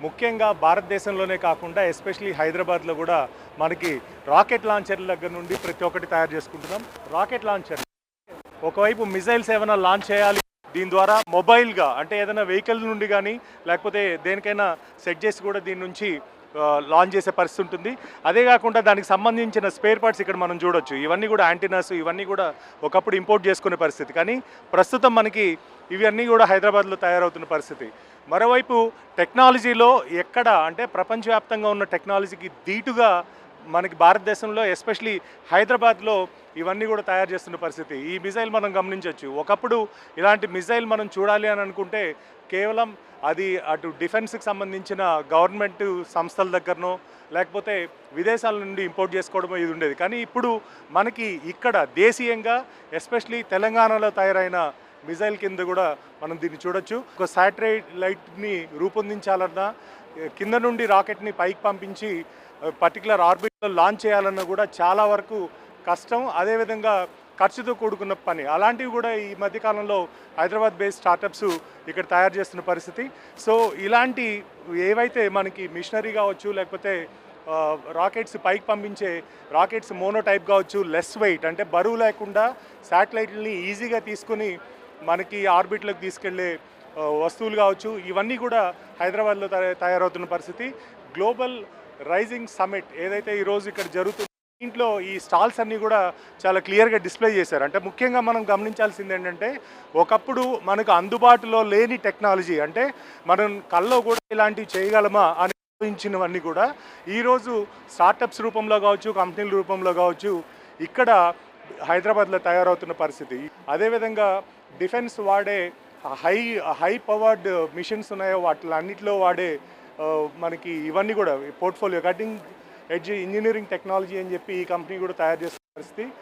ముఖ్యంగా భారతదేశంలోనే కాకుండా ఎస్పెషలీ హైదరాబాద్లో కూడా మనకి రాకెట్ లాంచర్ల దగ్గర నుండి ప్రతి ఒక్కటి తయారు చేసుకుంటున్నాం. రాకెట్ లాంచర్ ఒకవైపు మిసైల్స్ ఏమైనా లాంచ్ చేయాలి, దీని ద్వారా మొబైల్గా అంటే ఏదైనా వెహికల్ నుండి కానీ లేకపోతే దేనికైనా సెట్ చేసి కూడా దీని నుంచి లాంచ్ చేసే పరిస్థితి ఉంటుంది. అదే కాకుండా దానికి సంబంధించిన స్పేర్ పార్ట్స్ ఇక్కడ మనం చూడొచ్చు. ఇవన్నీ కూడా యాంటీనాస్, ఇవన్నీ కూడా ఒకప్పుడు ఇంపోర్ట్ చేసుకునే పరిస్థితి, కానీ ప్రస్తుతం మనకి ఇవన్నీ కూడా హైదరాబాద్లో తయారవుతున్న పరిస్థితి. మరోవైపు టెక్నాలజీలో ఎక్కడ అంటే ప్రపంచవ్యాప్తంగా ఉన్న టెక్నాలజీకి ధీటుగా మనకి భారతదేశంలో ఎస్పెషలీ హైదరాబాద్లో ఇవన్నీ కూడా తయారు చేస్తున్న పరిస్థితి. ఈ మిసైల్ మనం గమనించవచ్చు. ఒకప్పుడు ఇలాంటి మిసైల్ మనం చూడాలి అని అనుకుంటే కేవలం అది అటు డిఫెన్స్కి సంబంధించిన గవర్నమెంట్ సంస్థల దగ్గరనో లేకపోతే విదేశాల నుండి ఇంపోర్ట్ చేసుకోవడమో ఇది ఉండేది. కానీ ఇప్పుడు మనకి ఇక్కడ దేశీయంగా ఎస్పెషలీ తెలంగాణలో తయారైన మిసైల్ కింద కూడా మనం దీన్ని చూడొచ్చు. ఒక శాటిలైట్ని రూపొందించాలన్నా, కింద నుండి రాకెట్ని పైకి పంపించి పర్టికులర్ ఆర్బిట్లో లాంచ్ చేయాలన్నా కూడా చాలా వరకు కష్టం, అదేవిధంగా ఖర్చుతో కూడుకున్న పని. అలాంటివి కూడా ఈ మధ్యకాలంలో హైదరాబాద్ బేస్డ్ స్టార్టప్స్ ఇక్కడ తయారు చేస్తున్న పరిస్థితి. సో ఇలాంటి ఏవైతే మనకి మిషనరీ కావచ్చు, లేకపోతే రాకెట్స్ పైకి పంపించే రాకెట్స్ మోనోటైప్ కావచ్చు, లెస్ వెయిట్ అంటే బరువు లేకుండా శాటిలైట్ని ఈజీగా తీసుకుని మనకి ఆర్బిట్లోకి తీసుకెళ్లే వస్తువులు కావచ్చు, ఇవన్నీ కూడా హైదరాబాద్లో తయారవుతున్న పరిస్థితి. గ్లోబల్ రైజింగ్ సమ్మిట్ ఏదైతే ఈరోజు ఇక్కడ జరుగుతుందో దీంట్లో ఈ స్టాల్స్ అన్నీ కూడా చాలా క్లియర్గా డిస్ప్లే చేశారు. అంటే ముఖ్యంగా మనం గమనించాల్సింది ఏంటంటే ఒకప్పుడు మనకు అందుబాటులో లేని టెక్నాలజీ, అంటే మనం కల్లో కూడా ఇలాంటివి చేయగలమా అని ఊహించినవన్నీ కూడా ఈరోజు స్టార్టప్స్ రూపంలో కావచ్చు, కంపెనీల రూపంలో కావచ్చు ఇక్కడ హైదరాబాద్లో తయారవుతున్న పరిస్థితి. అదేవిధంగా డిఫెన్స్ వాడే హై పవర్డ్ మిషన్స్ ఉన్నాయో వాటిలన్నిటిలో వాడే మనకి ఇవన్నీ కూడా portfolio cutting edge engineering technology అని చెప్పి ఈ కంపెనీ కూడా తయారు చేస్తున్న పరిస్థితి.